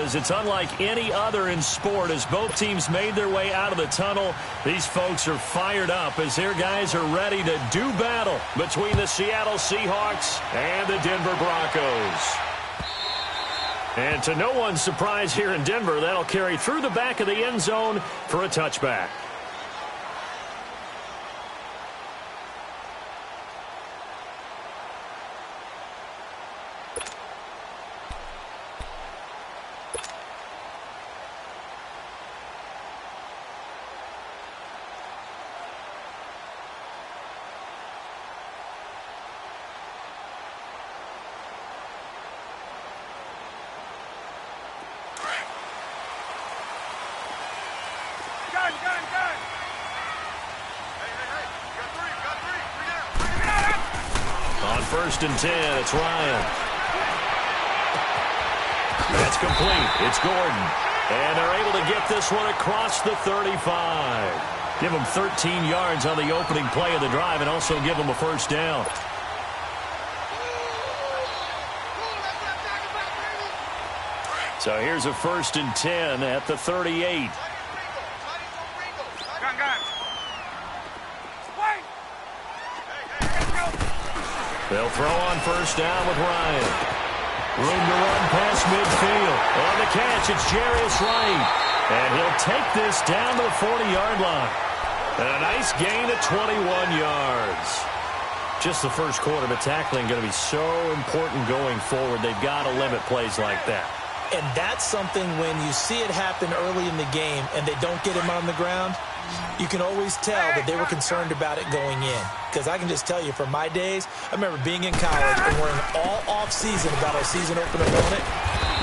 It's unlike any other in sport. As both teams made their way out of the tunnel, these folks are fired up as their guys are ready to do battle between the Seattle Seahawks and the Denver Broncos. And to no one's surprise here in Denver, that'll carry through the back of the end zone for a touchback. First and 10, it's Ryan. That's complete. It's Gordon. And they're able to get this one across the 35. Give them 13 yards on the opening play of the drive and also give them a first down. So here's a first and 10 at the 38. They'll throw on first down with Ryan. Room to run past midfield. On the catch, it's Jarius Wright. And he'll take this down to the 40-yard line. And a nice gain of 21 yards. Just the first quarter, but tackling going to be so important going forward. They've got to limit plays like that. And that's something when you see it happen early in the game and they don't get him on the ground, you can always tell that they were concerned about it going in. Because I can just tell you, from my days, I remember being in college and worrying all off-season about our season opener opponent,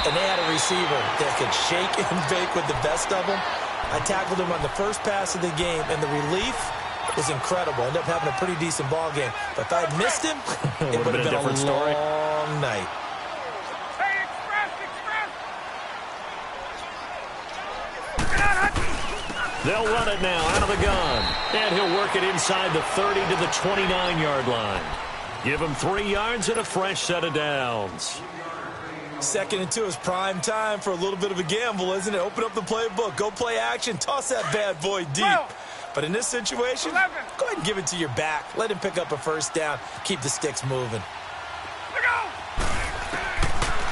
and they had a receiver that could shake and bake with the best of them. I tackled him on the first pass of the game, and the relief was incredible. Ended up having a pretty decent ball game. But if I had missed him, it would have been a long night. They'll run it now out of the gun. And he'll work it inside the 30 to the 29-yard line. Give him 3 yards and a fresh set of downs. 2nd and 2 is prime time for a little bit of a gamble, isn't it? Open up the playbook. Go play action. Toss that bad boy deep. But in this situation, go ahead and give it to your back. Let him pick up a first down. Keep the sticks moving.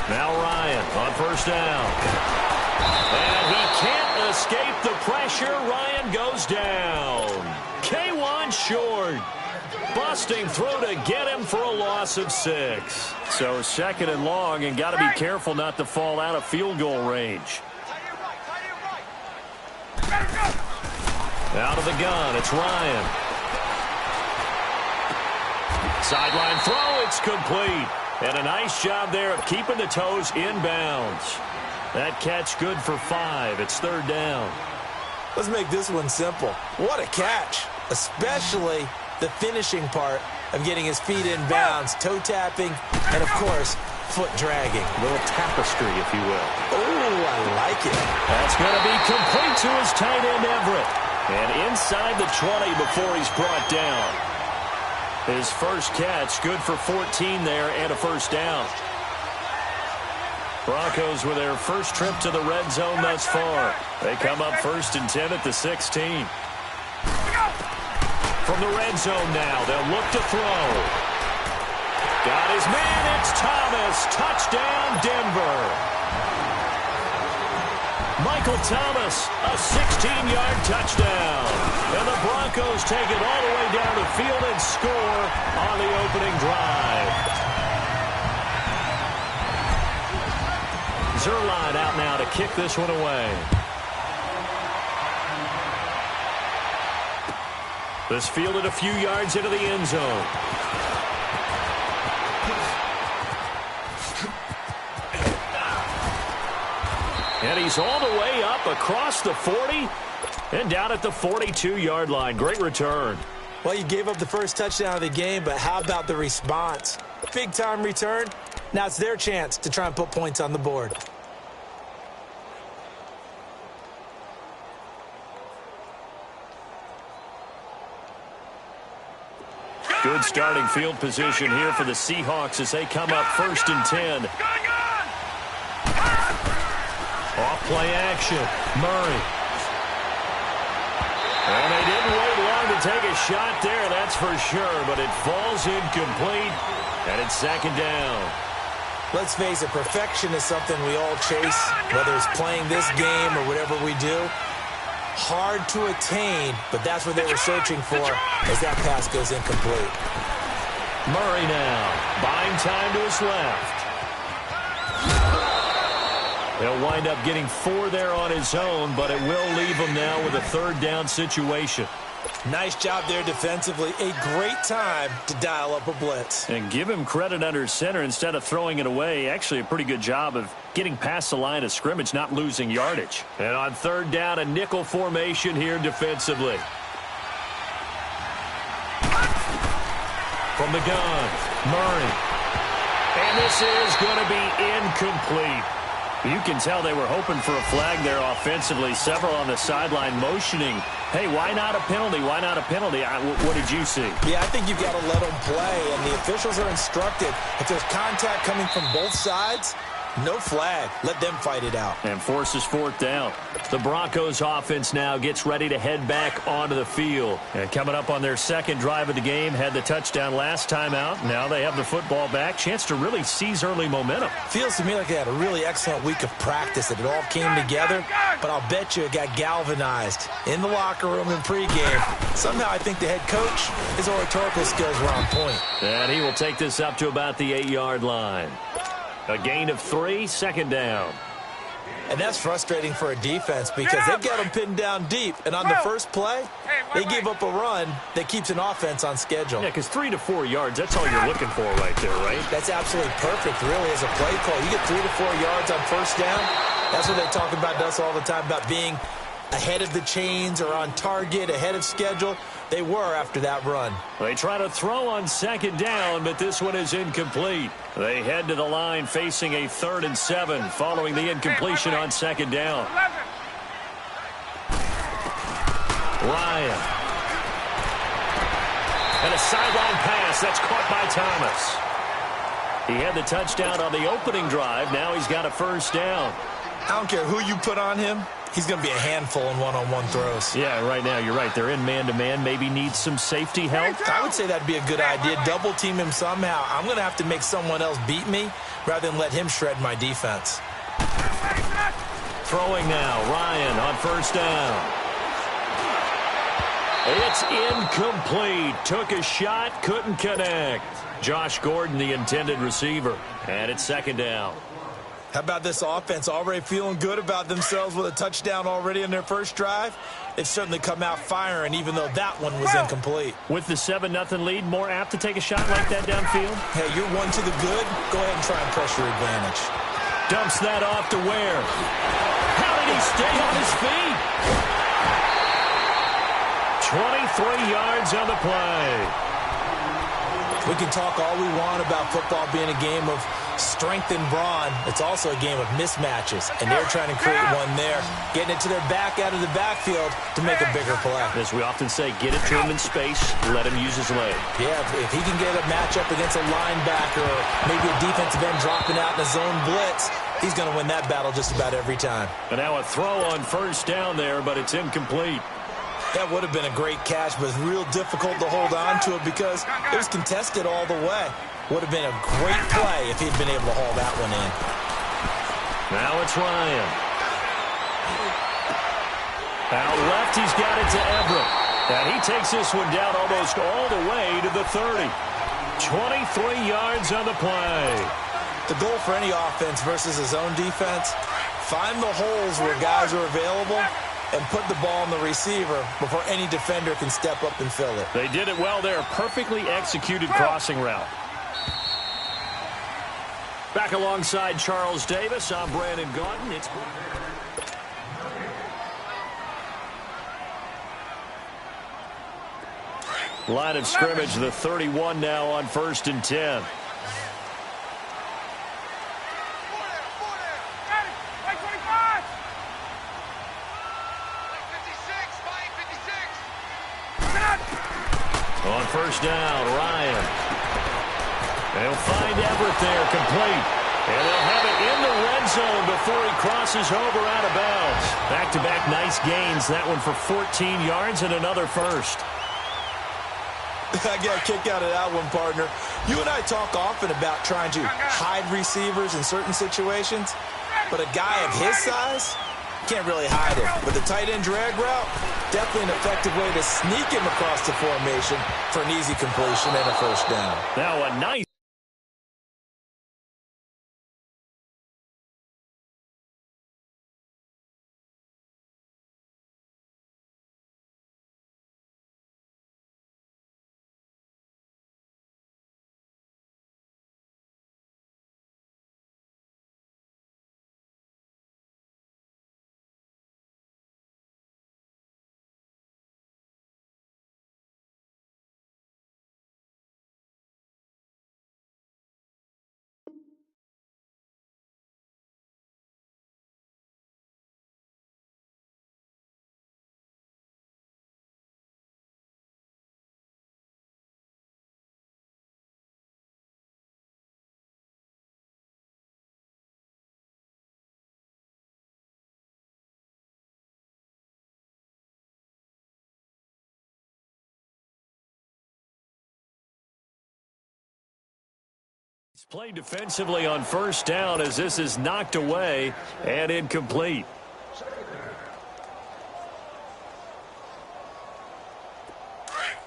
Now Ryan on first down. And he can't escape the pressure. Ryan goes down. K1 short. Busting through to get him for a loss of 6. So 2nd and long, and got to be careful not to fall out of field goal range. Out of the gun, it's Ryan. Sideline throw, it's complete. And a nice job there of keeping the toes inbounds. That catch good for 5. It's 3rd down. Let's make this one simple. What a catch, especially the finishing part of getting his feet in bounds, toe tapping, and of course, foot dragging. A little tapestry, if you will. Oh, I like it. That's going to be complete to his tight end, Everett. And inside the 20 before he's brought down. His first catch, good for 14 there and a first down. Broncos with their first trip to the red zone thus far. They come up 1st and 10 at the 16. From the red zone now, they'll look to throw. Got his man, it's Thomas. Touchdown, Denver. Michael Thomas, a 16-yard touchdown. And the Broncos take it all the way down the field and score on the opening drive. Zerline out now to kick this one away. This fielded a few yards into the end zone. And he's all the way up across the 40 and down at the 42-yard line. Great return. Well, you gave up the first touchdown of the game, but how about the response? Big-time return. Now it's their chance to try and put points on the board. Good starting field position here for the Seahawks as they come up 1st and 10. Play action. Murray. And they didn't wait long to take a shot there, that's for sure, but it falls incomplete, and it's second down. Let's face it, perfection is something we all chase, whether it's playing this game or whatever we do. Hard to attain, but that's what they were searching for as that pass goes incomplete. Murray now, buying time to his left. He'll wind up getting 4 there on his own, but it will leave him now with a third down situation. Nice job there defensively. A great time to dial up a blitz. And give him credit under center instead of throwing it away. Actually, a pretty good job of getting past the line of scrimmage, not losing yardage. And on third down, a nickel formation here defensively. From the gun, Murray. And this is going to be incomplete. You can tell they were hoping for a flag there offensively. Several on the sideline motioning, hey, why not a penalty? Why not a penalty? What did you see? Yeah, I think you've got to let them play, and the officials are instructed. If there's contact coming from both sides, no flag. Let them fight it out. And forces fourth down. The Broncos offense now gets ready to head back onto the field. And coming up on their second drive of the game, had the touchdown last time out. Now they have the football back. Chance to really seize early momentum. Feels to me like they had a really excellent week of practice, that it all came together. But I'll bet you it got galvanized in the locker room in pregame. Somehow I think the head coach, his oratorical skills were on point. And he will take this up to about the 8-yard line. A gain of 3, second down. And that's frustrating for a defense because they've got them pinned down deep. And on the first play, they give up a run that keeps an offense on schedule. Yeah, because 3 to 4 yards, that's all you're looking for right there, right? That's absolutely perfect, really, as a play call. You get 3 to 4 yards on first down. That's what they talk about to us all the time, about being ahead of the chains or on target, ahead of schedule. They were after that run. They try to throw on second down, but this one is incomplete. They head to the line facing a 3rd and 7 following the incompletion on second down. Ryan. And a sideline pass. That's caught by Thomas. He had the touchdown on the opening drive. Now he's got a first down. I don't care who you put on him. He's going to be a handful in one-on-one throws. Yeah, right now, you're right. They're in man-to-man. Maybe need some safety help. I would say that'd be a good idea. Double team him somehow. I'm going to have to make someone else beat me rather than let him shred my defense. Throwing now. Ryan on first down. It's incomplete. Took a shot, couldn't connect. Josh Gordon, the intended receiver. And it's second down. How about this offense already feeling good about themselves with a touchdown already in their first drive? They've certainly come out firing, even though that one was incomplete. With the 7-0 lead, more apt to take a shot like that downfield? Hey, you're one to the good. Go ahead and try and press your advantage. Dumps that off to Ware. How did he stay on his feet? 23 yards on the play. We can talk all we want about football being a game of strength and brawn. It's also a game of mismatches, and they're trying to create one there, getting it to their back out of the backfield to make a bigger play. As we often say, get it to him in space, let him use his leg. Yeah, if he can get a matchup against a linebacker or maybe a defensive end dropping out in a zone blitz, he's going to win that battle just about every time. And now a throw on first down there, but it's incomplete. That would have been a great catch, but it's real difficult to hold on to it because it was contested all the way. Would have been a great play if he'd been able to haul that one in. Now it's Ryan. Out left, he's got it to Everett. And he takes this one down almost all the way to the 30. 23 yards on the play. The goal for any offense versus his own defense, find the holes where guys are available and put the ball on the receiver before any defender can step up and fill it. They did it well there. Perfectly executed crossing route. Back alongside Charles Davis, I'm Brandon Gaudin. It's line of scrimmage, the 31 now on 1st and 10. On first down, Ryan. They'll find Everett there, complete. And they'll have it in the red zone before he crosses over out of bounds. Back-to-back nice gains. That one for 14 yards and another first. I got a kick out of that one, partner. You and I talk often about trying to hide receivers in certain situations, but a guy of his size can't really hide it. But the tight end drag route, definitely an effective way to sneak him across the formation for an easy completion and a first down. Now a nice. He's played defensively on first down as this is knocked away and incomplete.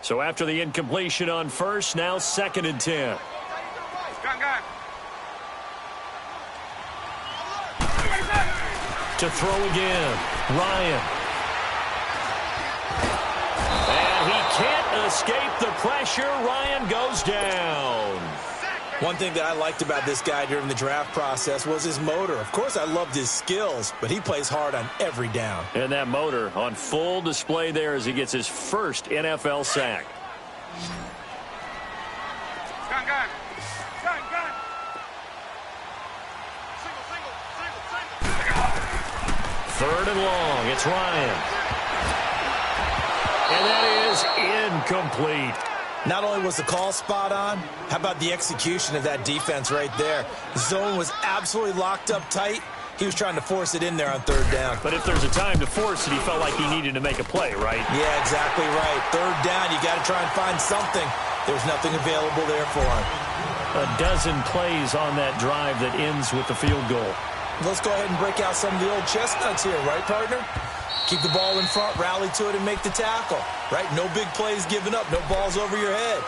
So after the incompletion on first, now 2nd and 10. To throw again, Ryan. And he can't escape the pressure. Ryan goes down. One thing that I liked about this guy during the draft process was his motor. Of course, I loved his skills, but he plays hard on every down. And that motor on full display there as he gets his first NFL sack. Gun. 3rd and long. It's Ryan. And that is incomplete. Not only was the call spot on, how about the execution of that defense right there? The zone was absolutely locked up tight. He was trying to force it in there on 3rd down. But if there's a time to force it, he felt like he needed to make a play, right? Yeah, exactly right. 3rd down, you got to try and find something. There's nothing available there for him. A dozen plays on that drive that ends with the field goal. Let's go ahead and break out some of the old chestnuts here, right, partner? Keep the ball in front, rally to it, and make the tackle, right? No big plays given up, no balls over your head.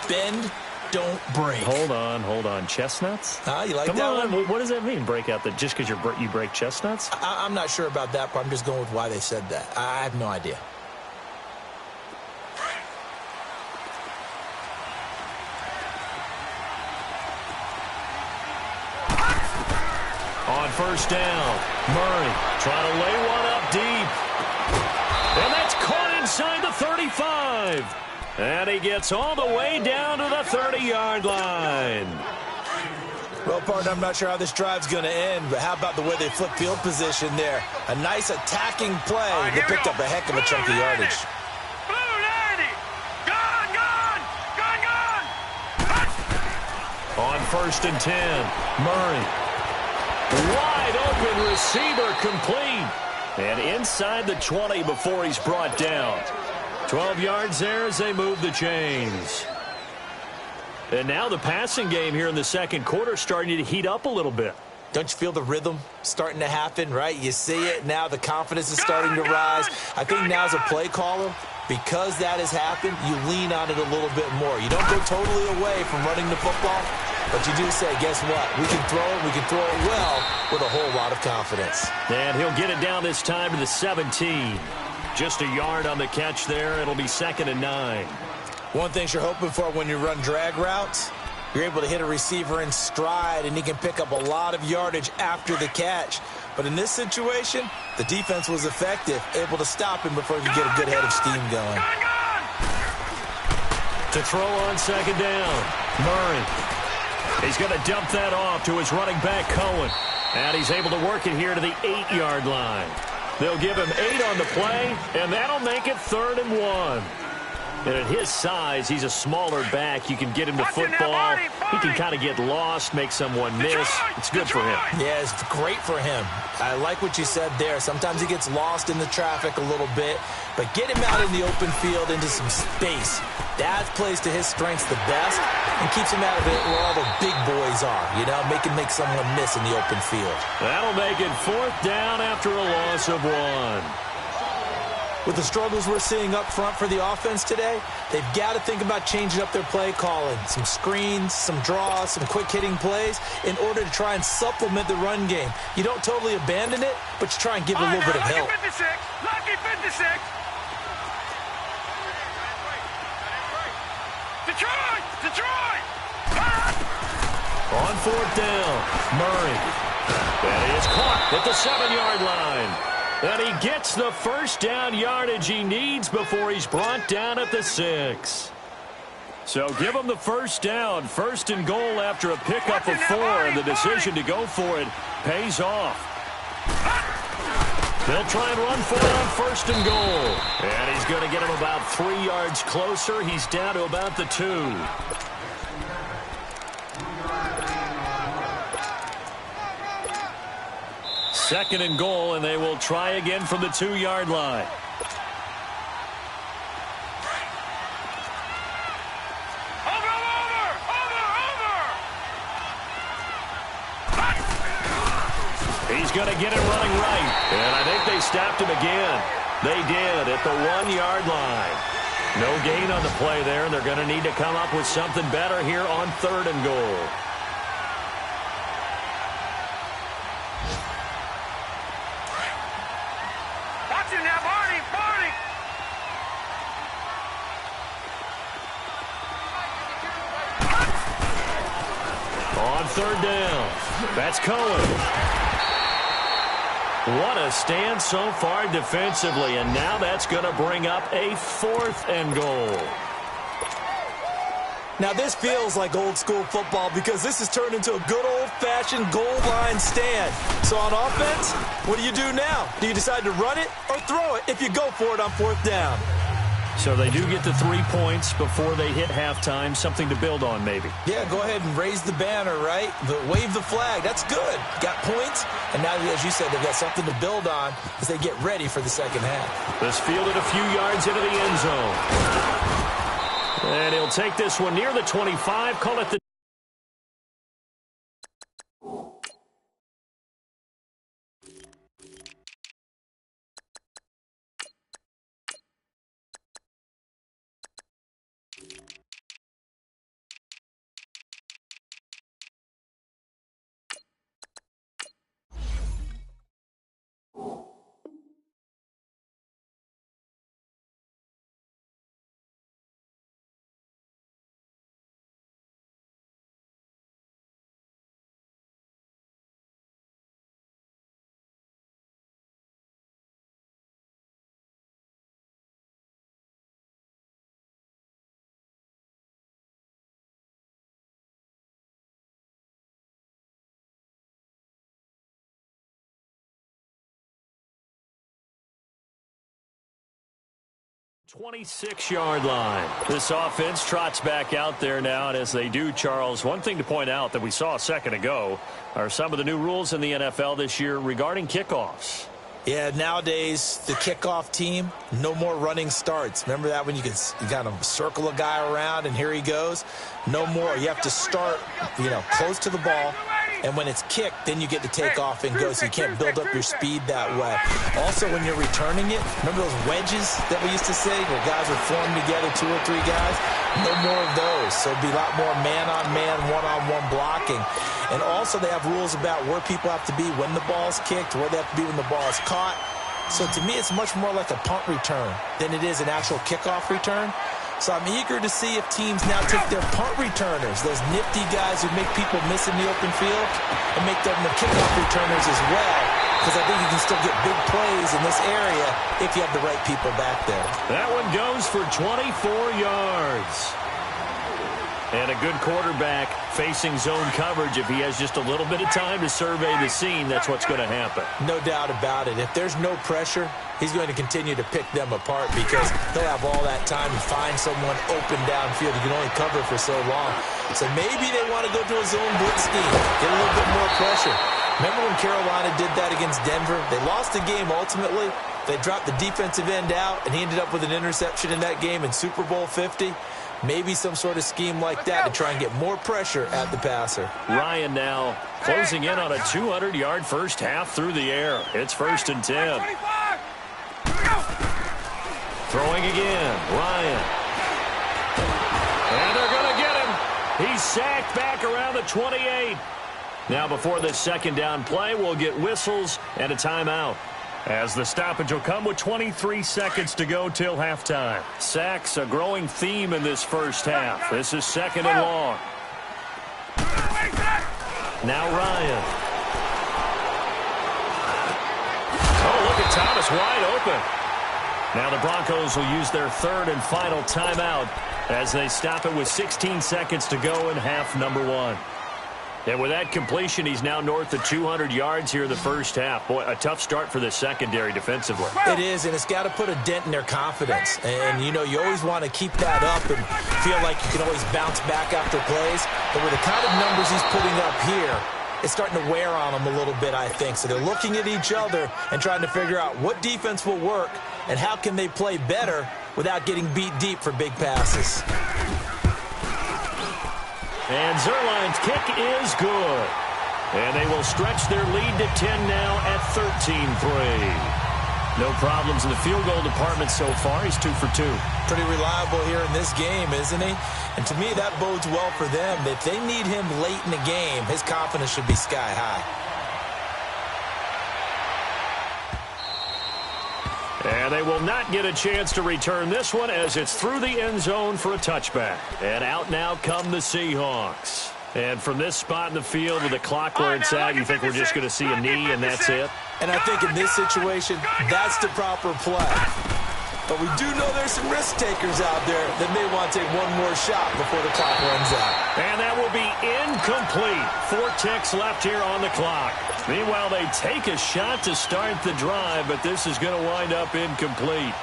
Bend, don't break. Hold on. Chestnuts? You like Come that on. one? What does that mean, break out? That just because you break chestnuts? I'm not sure about that, but I'm just going with why they said that. I have no idea. On first down, Murray trying to lay one up deep. And that's caught inside the 35. And he gets all the way down to the 30-yard line. Well, partner, I'm not sure how this drive's going to end, but how about the way they flip field position there? A nice attacking play. They picked up a heck of a chunk of yardage. On 1st and 10, Murray. Wide open receiver complete. And inside the 20 before he's brought down. 12 yards there as they move the chains. And now the passing game here in the 2nd quarter starting to heat up a little bit. Don't you feel the rhythm starting to happen, right? You see it now. The confidence is starting to rise. I think now as a play caller, because that has happened, you lean on it a little bit more. You don't go totally away from running the football, but you do say, guess what? We can throw it. We can throw it well with a whole lot of confidence. And he'll get it down this time to the 17. Just a yard on the catch there. It'll be 2nd and 9. One thing you're hoping for when you run drag routes, you're able to hit a receiver in stride, and he can pick up a lot of yardage after the catch. But in this situation, the defense was effective, able to stop him before he could get a good head of steam going. To throw on 2nd down, Murray. He's going to dump that off to his running back, Cohen. And he's able to work it here to the 8-yard line. They'll give him 8 on the play, and that'll make it 3rd and 1. And at his size, he's a smaller back. You can get him to football. He can kind of get lost, make someone miss. It's good for him. Yeah, it's great for him. I like what you said there. Sometimes he gets lost in the traffic a little bit, but get him out in the open field into some space. That plays to his strengths the best and keeps him out of it where all the big boys are, you know, make someone miss in the open field. That'll make it 4th down after a loss of 1. With the struggles we're seeing up front for the offense today, they've got to think about changing up their play calling. Some screens, some draws, some quick-hitting plays in order to try and supplement the run game. You don't totally abandon it, but you try and give it a little bit of help. Lucky 56. Detroit! On 4th down, Murray. And he is caught at the 7-yard line. And he gets the first down yardage he needs before he's brought down at the 6. So give him the first down. 1st and goal after a pickup of 4, and the decision to go for it pays off. They'll try and run for it on 1st and goal. And he's going to get him about 3 yards closer. He's down to about the 2. 2nd and goal, and they will try again from the 2-yard line. He's going to get it running right. And I think they stopped him again. They did at the 1-yard line. No gain on the play there, and they're going to need to come up with something better here on 3rd and goal. On 3rd down, that's Cohen. What a stand so far defensively, and now that's going to bring up a 4th and goal. Now this feels like old school football because this has turned into a good old-fashioned goal line stand. So on offense, what do you do now? Do you decide to run it or throw it if you go for it on 4th down? So they do get the 3 points before they hit halftime, something to build on maybe. Yeah, go ahead and raise the banner, right? Wave the flag. That's good. Got points, and now, as you said, they've got something to build on as they get ready for the second half. This fielded a few yards into the end zone. And he'll take this one near the 25, call it the .26-yard line. This offense trots back out there now, and as they do, Charles, one thing to point out that we saw a second ago are some of the new rules in the NFL this year regarding kickoffs. Yeah, nowadays, the kickoff team, no more running starts. Remember that when you kind of circle a guy around and here he goes? No more. You have to start, close to the ball. And when it's kicked, then you get to take off and go, so you can't build up your speed that way. Also, when you're returning it, remember those wedges that we used to say where guys would form together, 2 or 3 guys? No more of those. So it'll be a lot more man-on-man, one-on-one blocking. And also, they have rules about where people have to be when the ball's kicked, where they have to be when the ball's caught. So to me, it's much more like a punt return than it is an actual kickoff return. So I'm eager to see if teams now take their punt returners, those nifty guys who make people miss in the open field, and make them the kickoff returners as well, because I think you can still get big plays in this area if you have the right people back there. That one goes for 24 yards. And a good quarterback facing zone coverage. If he has just a little bit of time to survey the scene, that's what's going to happen. No doubt about it. If there's no pressure, he's going to continue to pick them apart because he'll have all that time to find someone open downfield. He can only cover for so long. So maybe they want to go to a zone blitz scheme, get a little bit more pressure. Remember when Carolina did that against Denver? They lost the game ultimately. They dropped the defensive end out, and he ended up with an interception in that game in Super Bowl 50. Maybe some sort of scheme like that to try and get more pressure at the passer. Ryan now closing in on a 200-yard first half through the air. It's 1st and 10. Throwing again, Ryan. And they're going to get him. He's sacked back around the 28. Now before this second down play, we'll get whistles and a timeout, as the stoppage will come with 23 seconds to go till halftime. Sacks, a growing theme in this first half. This is 2nd and long. Now Ryan. Oh, look at Thomas wide open. Now the Broncos will use their 3rd and final timeout as they stop it with 16 seconds to go in half number 1. And with that completion, he's now north of 200 yards here in the first half. Boy, a tough start for the secondary defensively. It is, and it's got to put a dent in their confidence. And, you know, you always want to keep that up and feel like you can always bounce back after plays. But with the kind of numbers he's putting up here, it's starting to wear on them a little bit, I think. So they're looking at each other and trying to figure out what defense will work and how can they play better without getting beat deep for big passes. And Zerline's kick is good. And they will stretch their lead to 10 now at 13-3. No problems in the field goal department so far. He's 2 for 2. Pretty reliable here in this game, isn't he? And to me, that bodes well for them. If they need him late in the game, his confidence should be sky high. And they will not get a chance to return this one as it's through the end zone for a touchback. And out now come the Seahawks. And from this spot in the field with the clock where it's at, you think we're just going to see a knee and that's it? And I think in this situation, that's the proper play. But we do know there's some risk takers out there that may want to take one more shot before the clock runs out. And that will be incomplete. 4 ticks left here on the clock. Meanwhile, they take a shot to start the drive, but this is going to wind up incomplete.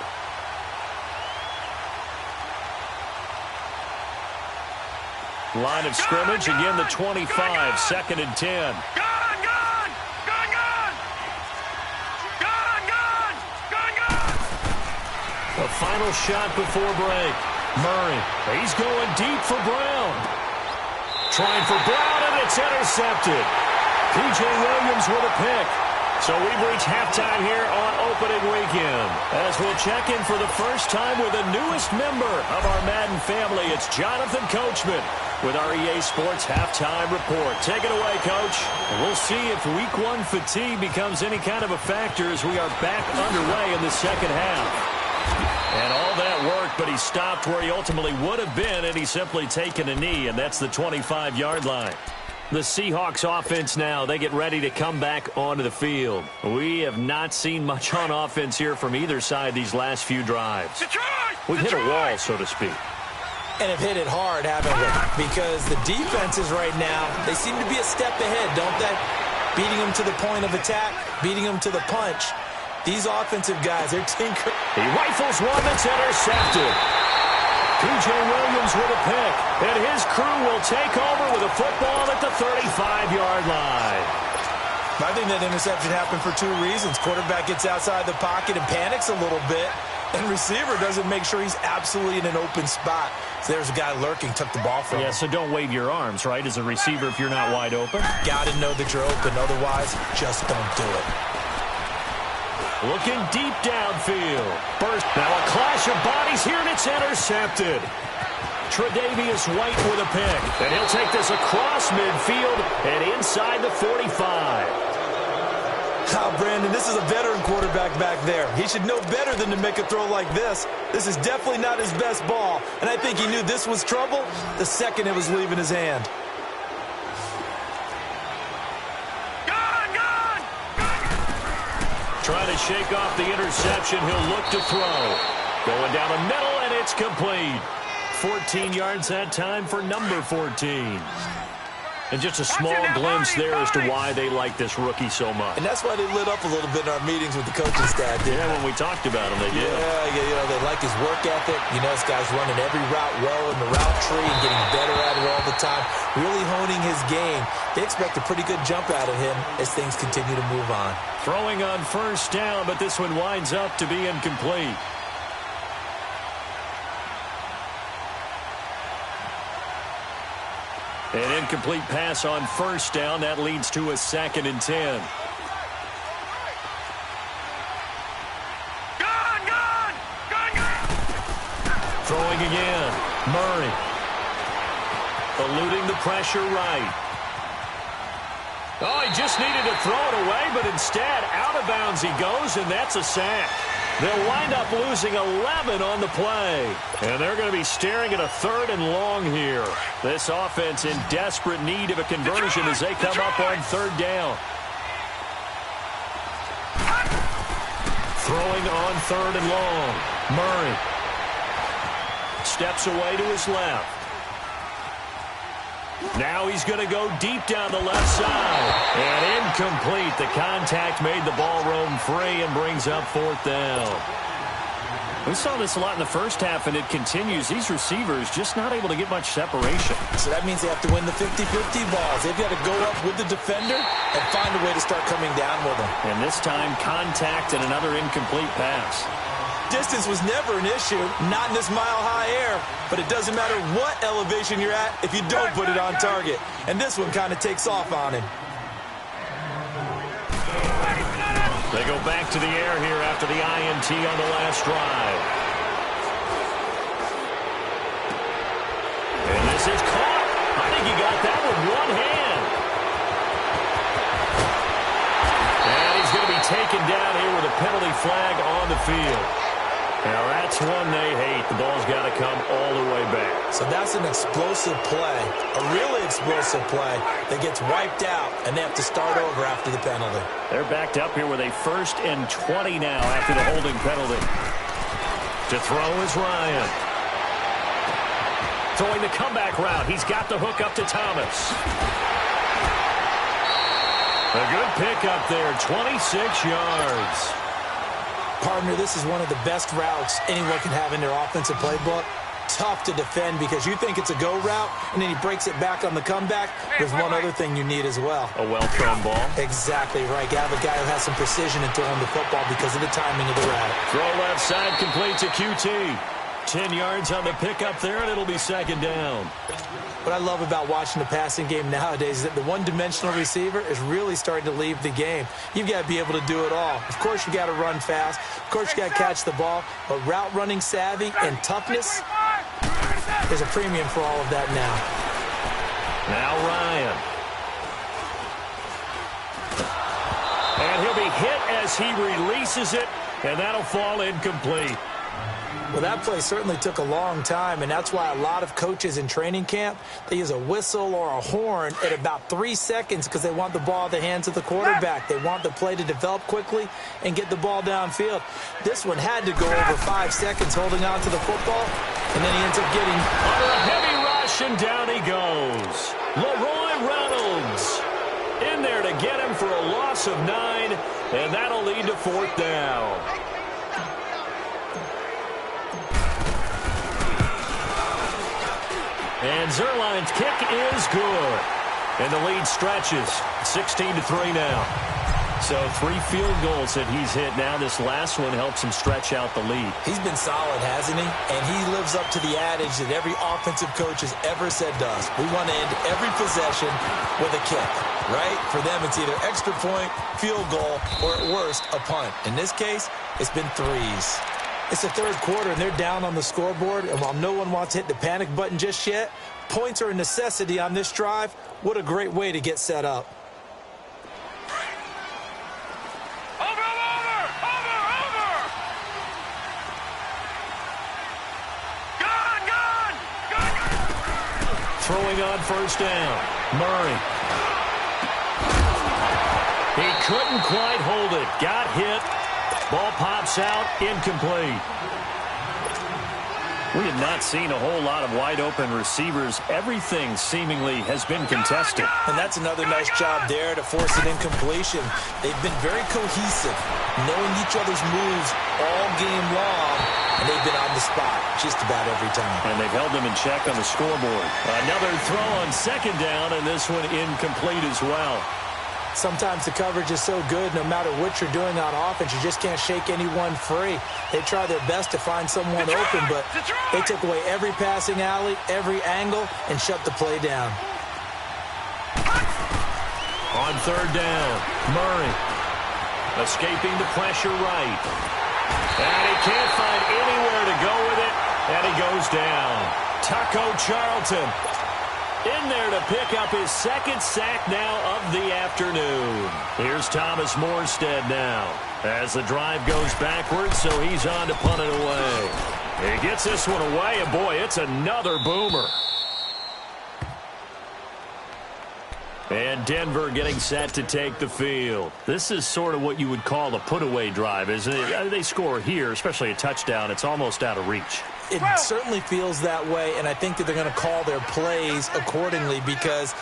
Line of scrimmage, again the 25, 2nd and 10. The final shot before break. Murray, he's going deep for Brown. Trying for Brown, and it's intercepted. P.J. Williams with a pick. So we've reached halftime here on opening weekend. As we'll check in for the first time with the newest member of our Madden family, it's Jonathan Coachman with our EA Sports Halftime Report. Take it away, Coach. And we'll see if Week 1 fatigue becomes any kind of a factor as we are back underway in the second half. And all that worked, but he stopped where he ultimately would have been, and he's simply taken a knee, and that's the 25-yard line. The Seahawks offense now, they get ready to come back onto the field. We have not seen much on offense here from either side these last few drives. We've hit a wall, so to speak. And have hit it hard, haven't we? Because the defenses right now, they seem to be a step ahead, don't they? Beating them to the point of attack, beating them to the punch. These offensive guys, they're tinkering. He rifles one that's intercepted. P.J. Williams with a pick. And his crew will take over with a football at the 35-yard line. I think that interception happened for 2 reasons. Quarterback gets outside the pocket and panics a little bit. And receiver doesn't make sure he's absolutely in an open spot. So there's a guy lurking, took the ball from him. Yeah, so don't wave your arms, right, as a receiver if you're not wide open. Got to know that you're open. Otherwise, just don't do it. Looking deep downfield. Burst. Now a clash of bodies here, and it's intercepted. Tre'Davious White with a pick. And he'll take this across midfield and inside the 45. Brandon, this is a veteran quarterback back there. He should know better than to make a throw like this. This is definitely not his best ball. And I think he knew this was trouble the second it was leaving his hand. Trying to shake off the interception. He'll look to throw. Going down the middle, and it's complete. 14 yards that time for number 14. And just a small glimpse there as to why they like this rookie so much. And that's why they lit up a little bit in our meetings with the coaching staff. Yeah, when we talked about him, they did. Yeah, they like his work ethic. This guy's running every route well in the route tree and getting better at it all the time, really honing his game. They expect a pretty good jump out of him as things continue to move on. Throwing on first down, but this one winds up to be incomplete. An incomplete pass on first down. That leads to a 2nd and 10. Throwing again. Murray. Eluding the pressure right. Oh, he just needed to throw it away, but instead, out of bounds he goes, and that's a sack. They'll wind up losing 11 on the play. And they're going to be staring at a 3rd and long here. This offense in desperate need of a conversion as they come up on 3rd down. Throwing on 3rd and long. Murray steps away to his left. Now he's going to go deep down the left side. And incomplete. The contact made the ball roam free and brings up 4th down. We saw this a lot in the first half, and it continues. These receivers just not able to get much separation. So that means they have to win the 50-50 balls. They've got to go up with the defender and find a way to start coming down with them. And this time, contact and another incomplete pass. Distance was never an issue, not in this mile-high air, but it doesn't matter what elevation you're at if you don't put it on target. And this one kind of takes off on him. They go back to the air here after the INT on the last drive. And this is caught. I think he got that with one hand. And he's going to be taken down here with a penalty flag on the field. Now, that's one they hate. The ball's got to come all the way back. So that's an explosive play, a really explosive play that gets wiped out, and they have to start over after the penalty. They're backed up here with a 1st and 20 now after the holding penalty. To throw is Ryan. Throwing the comeback route. He's got the hook up to Thomas. A good pickup there, 26 yards. Partner, this is one of the best routes anyone can have in their offensive playbook. Tough to defend because you think it's a go route, and then he breaks it back on the comeback. There's one other thing you need as well. A well-thrown ball. Exactly right. You have a guy who has some precision in throwing the football because of the timing of the route. Throw left side complete to QT. 10 yards on the pickup there, and it'll be 2nd down. What I love about watching the passing game nowadays is that the one-dimensional receiver is really starting to leave the game. You've got to be able to do it all. Of course, you got to run fast. Of course, you got to catch the ball. But route running savvy and toughness, there's a premium for all of that now. Now Ryan. And he'll be hit as he releases it, and that'll fall incomplete. Well, that play certainly took a long time, and that's why a lot of coaches in training camp, they use a whistle or a horn at about 3 seconds because they want the ball in the hands of the quarterback. They want the play to develop quickly and get the ball downfield. This one had to go over 5 seconds holding on to the football, and then he ends up getting under a heavy rush, and down he goes. Leroy Reynolds in there to get him for a loss of 9, and that'll lead to 4th down. And Zerline's kick is good. And the lead stretches. 16-3 now. So 3 field goals that he's hit now. This last one helps him stretch out the lead. He's been solid, hasn't he? And he lives up to the adage that every offensive coach has ever said to us. We want to end every possession with a kick, right? For them, it's either extra point, field goal, or at worst, a punt. In this case, it's been 3s. It's the 3rd quarter, and they're down on the scoreboard. And while no one wants to hit the panic button just yet, points are a necessity on this drive. What a great way to get set up. Throwing on first down. Murray. He couldn't quite hold it. Got hit. Ball pops out, incomplete. We have not seen a whole lot of wide-open receivers. Everything seemingly has been contested. And that's another nice job there to force an incompletion. They've been very cohesive, knowing each other's moves all game long, and they've been on the spot just about every time. And they've held them in check on the scoreboard. Another throw on second down, and this one incomplete as well. Sometimes the coverage is so good, no matter what you're doing on offense, you just can't shake anyone free. They try their best to find someone open, but they took away every passing alley, every angle, and shut the play down. On third down, Murray escaping the pressure right. And he can't find anywhere to go with it, and he goes down. Taco Charlton in there to pick up his second sack now of the afternoon. Here's Thomas Morstead now as the drive goes backwards, so he's on to punt it away. He gets this one away, and boy, it's another boomer. And Denver getting set to take the field. This is sort of what you would call a put-away drive, isn't it? They score here, especially a touchdown. It's almost out of reach. It certainly feels that way, and I think that they're going to call their plays accordingly, because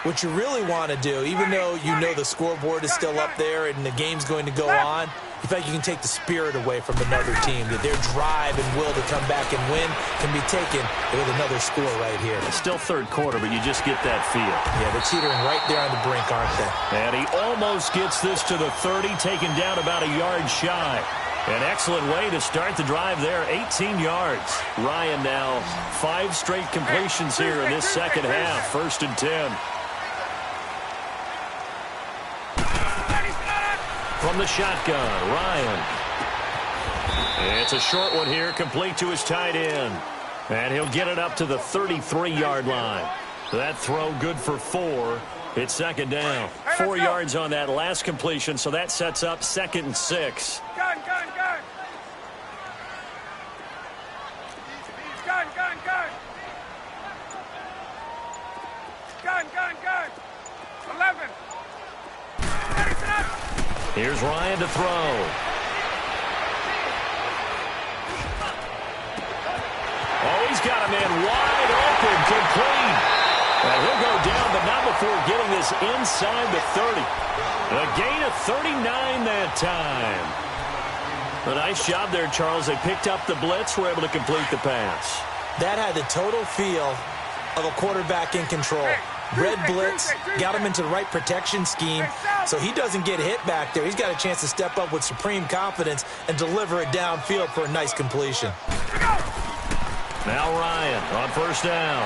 what you really want to do, even though you know the scoreboard is still up there and the game's going to go on, you feel like you can take the spirit away from another team, that their drive and will to come back and win can be taken with another score right here. It's still third quarter, but you just get that feel. Yeah, they're teetering right there on the brink, aren't they? And he almost gets this to the 30, taken down about a yard shy. An excellent way to start the drive there, 18 yards. Ryan now 5 straight completions here in this second half, 1st and 10. From the shotgun, Ryan. It's a short one here, complete to his tight end. And he'll get it up to the 33-yard line. That throw good for 4. It's second down. 4 yards on that last completion, so that sets up 2nd and 6. Gun. Gun. 11. Here's Ryan to throw. Oh, he's got a man wide open, complete. And he'll go down, but not before getting this inside the 30. A gain of 39 that time. A nice job there, Charles. They picked up the blitz, were able to complete the pass. That had the total feel of a quarterback in control. Red blitz, got him into the right protection scheme, so he doesn't get hit back there. He's got a chance to step up with supreme confidence and deliver it downfield for a nice completion. Now Ryan on first down.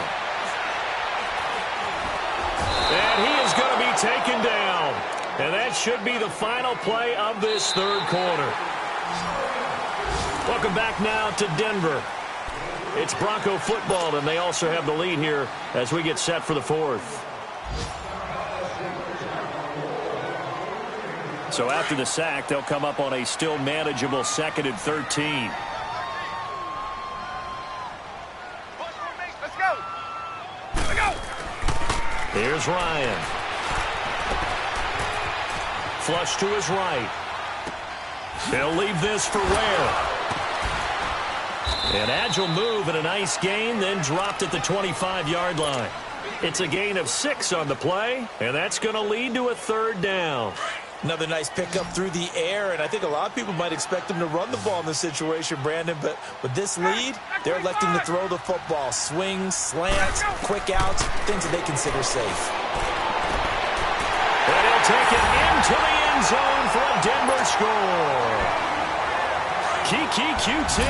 And he is going to be taken down. And that should be the final play of this third quarter. Welcome back now to Denver. It's Bronco football, and they also have the lead here as we get set for the fourth. So after the sack, they'll come up on a still manageable 2nd and 13. Let's go. Here's Ryan. Flush to his right. He'll leave this for Ware. An agile move and a nice gain, then dropped at the 25-yard line. It's a gain of 6 on the play, and that's going to lead to a third down. Another nice pickup through the air, and I think a lot of people might expect them to run the ball in this situation, Brandon, but with this lead, they're electing to throw the football. Swings, slants, quick outs, things that they consider safe. And he'll take it into the end zone for a Denver score. Kiki QT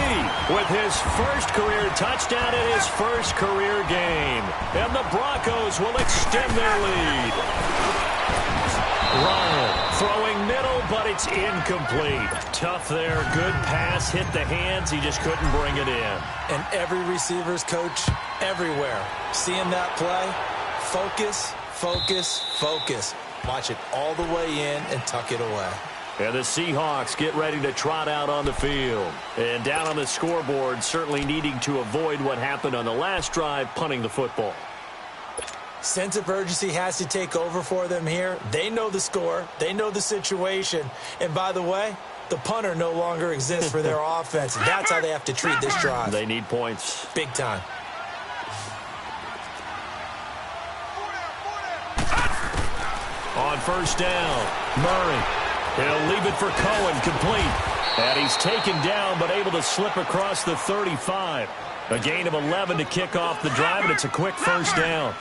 with his first career touchdown in his first career game. And the Broncos will extend their lead. Ryan throwing middle, but it's incomplete. Tough there. Good pass. Hit the hands. He just couldn't bring it in. And every receiver's coach everywhere. Seeing that play, focus, focus, focus. Watch it all the way in and tuck it away. And the Seahawks get ready to trot out on the field. And down on the scoreboard, certainly needing to avoid what happened on the last drive, punting the football. Sense of urgency has to take over for them here. They know the score. They know the situation. And by the way, The punter no longer exists for their offense. And that's how they have to treat this drive. They need points. Big time. On first down, Murray. He'll leave it for Cohen, complete. And he's taken down, but able to slip across the 35. A gain of 11 to kick off the drive, and it's a quick first down.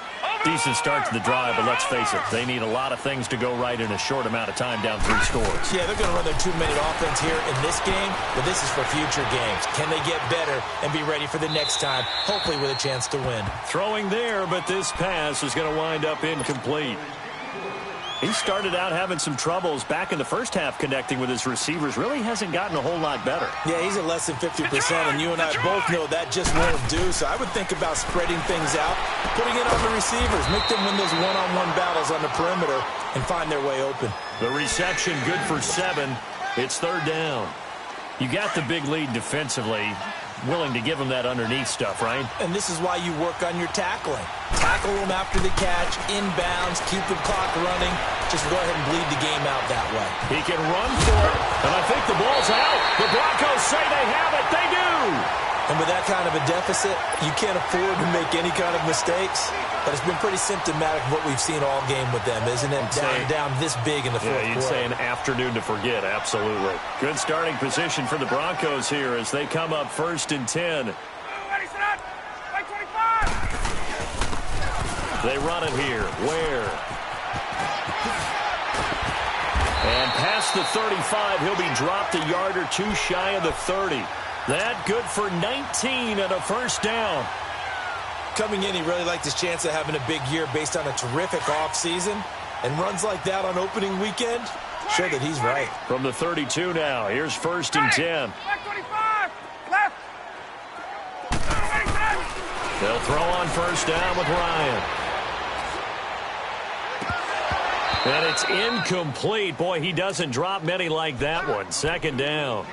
Decent start to the drive, but let's face it, they need a lot of things to go right in a short amount of time, down 3 scores. Yeah, they're going to run their 2-minute offense here in this game, but this is for future games. Can they get better and be ready for the next time, hopefully with a chance to win? Throwing there, but this pass is going to wind up incomplete. He started out having some troubles back in the first half connecting with his receivers. Really hasn't gotten a whole lot better. Yeah, he's at less than 50%, and you and I both know that just won't do. So I would think about spreading things out, putting it on the receivers, make them win those one-on-one battles on the perimeter, and find their way open. The reception good for 7. It's third down. You got the big lead defensively. Willing to give them that underneath stuff, right? And this is why you work on your tackling. Tackle them after the catch, inbounds, keep the clock running. Just go ahead and bleed the game out that way. He can run for it, and I think the ball's out. The Broncos say they have it. They do. And with that kind of a deficit, you can't afford to make any kind of mistakes. But it's been pretty symptomatic of what we've seen all game with them, isn't it? Down this big in the fourth quarter. Yeah, you'd say an afternoon to forget, absolutely. Good starting position for the Broncos here as they come up first and 10. Ready, set, like 25. They run it here. Ware. And past the 35, he'll be dropped a yard or two shy of the 30. That good for 19 and a first down. Coming in, he really liked his chance of having a big year based on a terrific offseason. And runs like that on opening weekend show that he's right. From the 32 now, here's first and 10. Like 25. Left. Ready, set. They'll throw on first down with Ryan. And it's incomplete. Boy, he doesn't drop many like that one. Second down.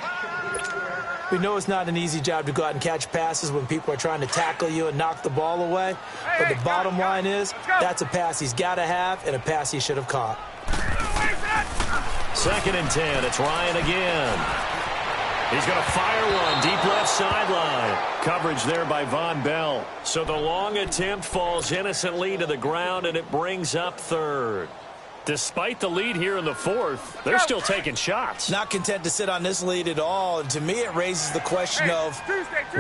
We know it's not an easy job to go out and catch passes when people are trying to tackle you and knock the ball away. But the bottom line is, that's a pass he's got to have and a pass he should have caught. Second and 10. It's Ryan again. He's going to fire one deep left sideline. Coverage there by Von Bell. So the long attempt falls innocently to the ground, and it brings up third. Despite the lead here in the fourth, they're still taking shots. Not content to sit on this lead at all. And to me, it raises the question of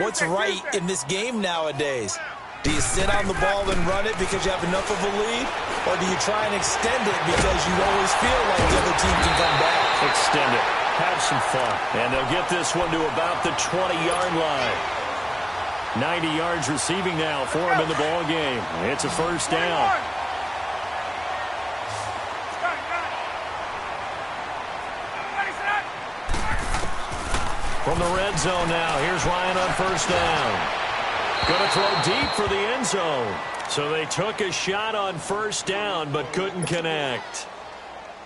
what's right in this game nowadays. Do you sit on the ball and run it because you have enough of a lead? Or do you try and extend it because you always feel like the other team can come back? Extend it. Have some fun. And they'll get this one to about the 20-yard line. 90 yards receiving now for him in the ball game. It's a first down. From the red zone now, here's Ryan on first down. Going to throw deep for the end zone. So they took a shot on first down, but couldn't connect.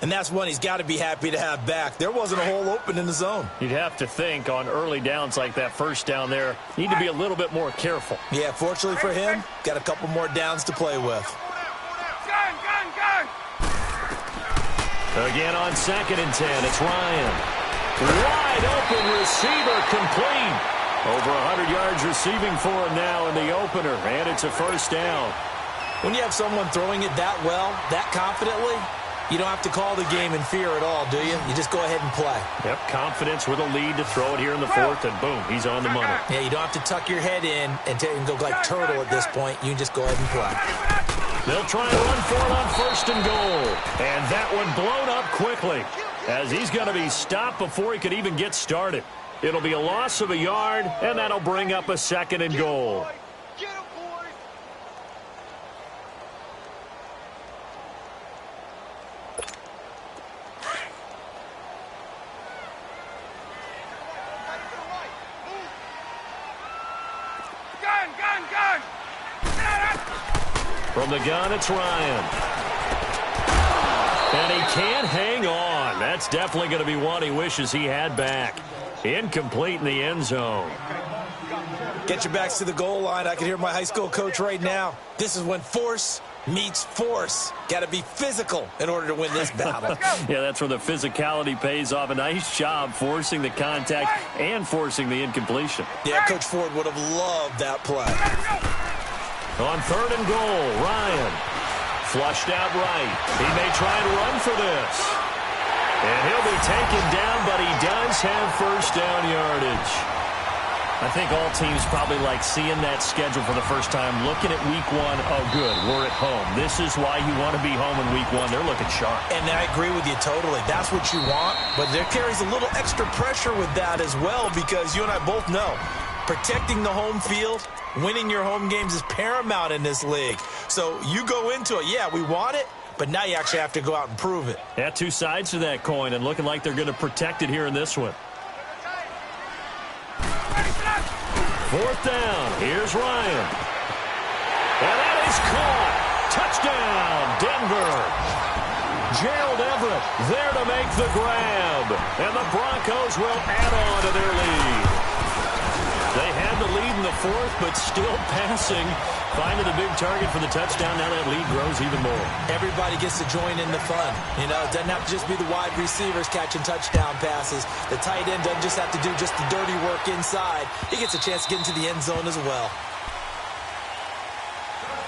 And that's one he's got to be happy to have back. There wasn't a hole open in the zone. You'd have to think on early downs like that first down there, need to be a little bit more careful. Yeah, fortunately for him, got a couple more downs to play with. Gun. Again on second and 10, it's Ryan. Wide open receiver, complete. Over 100 yards receiving for him now in the opener, and it's a first down. When you have someone throwing it that well, that confidently, you don't have to call the game in fear at all, do you? You just go ahead and play. Yep, confidence with a lead to throw it here in the fourth, and boom, he's on the money. Yeah, you don't have to tuck your head in and go like turtle at this point. You can just go ahead and play. They'll try and run for it on first and goal. And that one blown up quickly, as he's going to be stopped before he could even get started. It'll be a loss of a yard, and that'll bring up a second and goal. Gun. From the gun, it's Ryan. And he can't hang on. That's definitely going to be one he wishes he had back. Incomplete in the end zone. Get your backs to the goal line. I can hear my high school coach right now. This is when force meets force. Got to be physical in order to win this battle. Yeah, that's where the physicality pays off. A nice job forcing the contact and forcing the incompletion. Yeah, Coach Ford would have loved that play. On 3rd and goal, Ryan. Flushed out right. He may try and run for this. And he'll be taken down, but he does have first down yardage. I think all teams probably like seeing that schedule for the first time, looking at week 1. Oh, good, we're at home. This is why you want to be home in week 1. They're looking sharp. And I agree with you totally. That's what you want, but there carries a little extra pressure with that as well, because you and I both know protecting the home field, winning your home games is paramount in this league. So you go into it, yeah, we want it, but now you actually have to go out and prove it. Yeah, two sides to that coin, and looking like they're going to protect it here in this one. 4th down. Here's Ryan. And that is caught. Touchdown, Denver. Gerald Everett there to make the grab. And the Broncos will add on to their lead. They had the lead in the 4th, but still passing. Finding the big target for the touchdown. Now that lead grows even more. Everybody gets to join in the fun. You know, it doesn't have to just be the wide receivers catching touchdown passes. The tight end doesn't just have to do just the dirty work inside. He gets a chance to get into the end zone as well.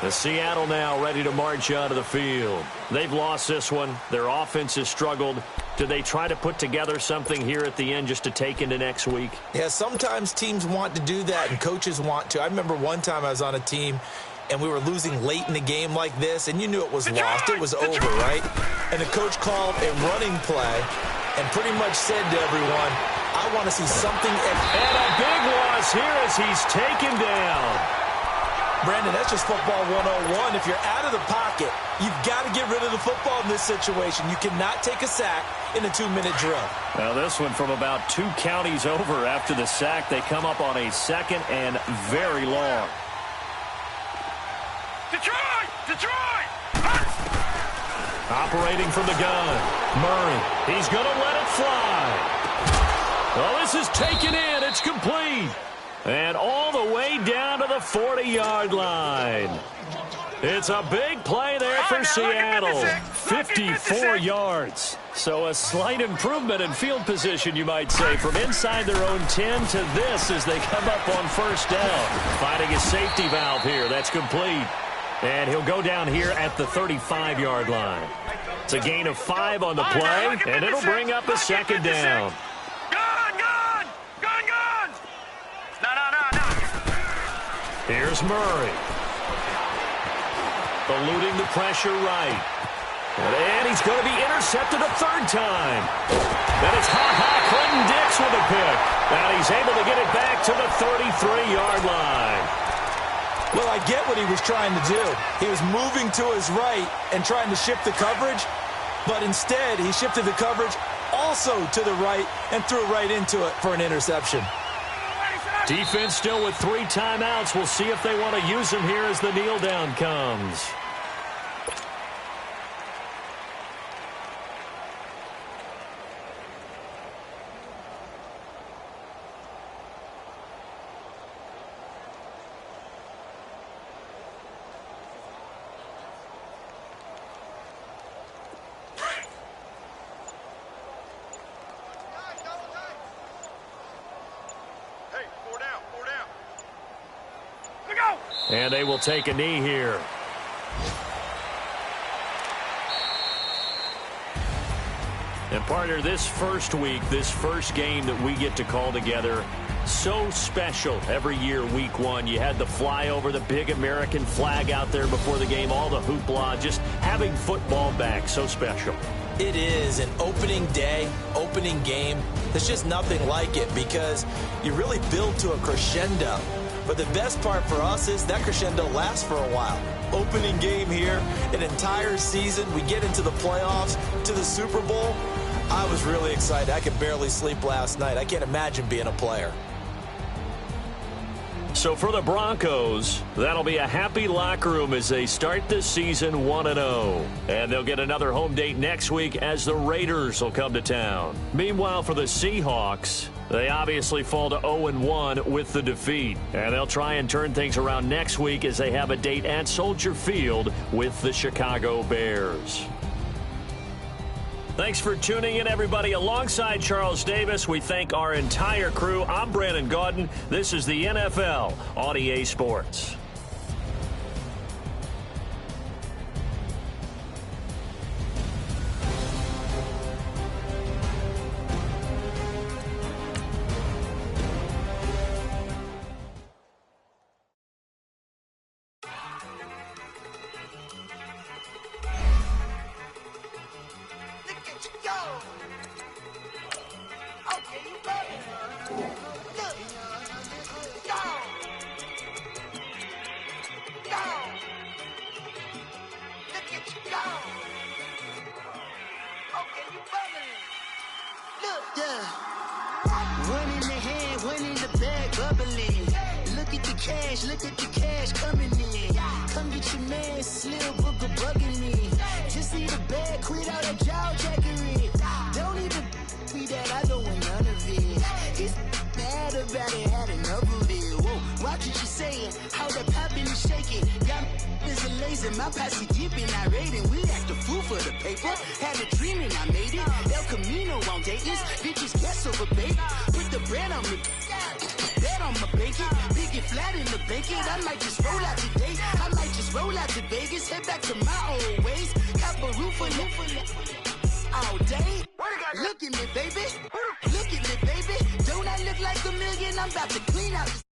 The Seattle now ready to march out of the field. They've lost this one. Their offense has struggled. Do they try to put together something here at the end just to take into next week? Yeah, sometimes teams want to do that and coaches want to. I remember one time I was on a team and we were losing late in the game like this, and you knew it was lost. It was over, right? And the coach called a running play and pretty much said to everyone, I want to see something. And a big loss here as he's taken down. Brandon, that's just football 101. If you're out of the pocket, you've got to get rid of the football in this situation. You cannot take a sack in a 2-minute drill. Now this one from about 2 counties over after the sack. They come up on a 2nd and very long. Detroit! Detroit! Operating from the gun. Murray. He's going to let it fly. Oh, this is taken in. It's complete. And all the way down to the 40-yard line. It's a big play there for Seattle. 54 yards. So a slight improvement in field position, you might say, from inside their own 10 to this as they come up on first down. Finding a safety valve here. That's complete. And he'll go down here at the 35-yard line. It's a gain of 5 on the play, and it'll bring up a 2nd down. Here's Murray. Eluding the pressure right. And he's going to be intercepted a 3rd time. Then it's Clinton Dix with a pick. And he's able to get it back to the 33-yard line. Well, I get what he was trying to do. He was moving to his right and trying to shift the coverage. But instead, he shifted the coverage also to the right and threw right into it for an interception. Defense still with 3 timeouts. We'll see if they want to use them here as the kneel down comes. And they will take a knee here. And partner, this first week, this first game that we get to call together, so special every year, week 1. You had the flyover, the big American flag out there before the game, all the hoopla, just having football back, so special. It is an opening day, opening game. There's just nothing like it because you really build to a crescendo. But the best part for us is that crescendo lasts for a while. Opening game here, an entire season. We get into the playoffs, to the Super Bowl. I was really excited. I could barely sleep last night. I can't imagine being a player. So for the Broncos, that'll be a happy locker room as they start this season 1-0. And they'll get another home date next week as the Raiders will come to town. Meanwhile, for the Seahawks, they obviously fall to 0-1 with the defeat. And they'll try and turn things around next week as they have a date at Soldier Field with the Chicago Bears. Thanks for tuning in, everybody. Alongside Charles Davis, we thank our entire crew. I'm Brandon Gaudin. This is the NFL on EA Sports. One in the hand, one in the bag, bubbling. Look at the cash coming in. Come get your man, Slim Booker bugging me. Just need a bag, quit all that jaw jackery. Don't even be that, I don't want none of it. He's mad about it, had enough of it. Whoa, watch what you saying, how that poppin' and shaking. Got is a lazy, my posse deep and I raiding. We act a fool for the paper, had a dream and I made it. El Camino on Dayton's, bitches guess over baby. Put the bread on me, bet on my bacon. Big and flat in the bacon, I might just roll out today. I might just roll out to Vegas, head back to my old ways. Cop a roof for all day. Look at me, baby. Look at me, baby. Don't I look like a million? I'm about to clean out this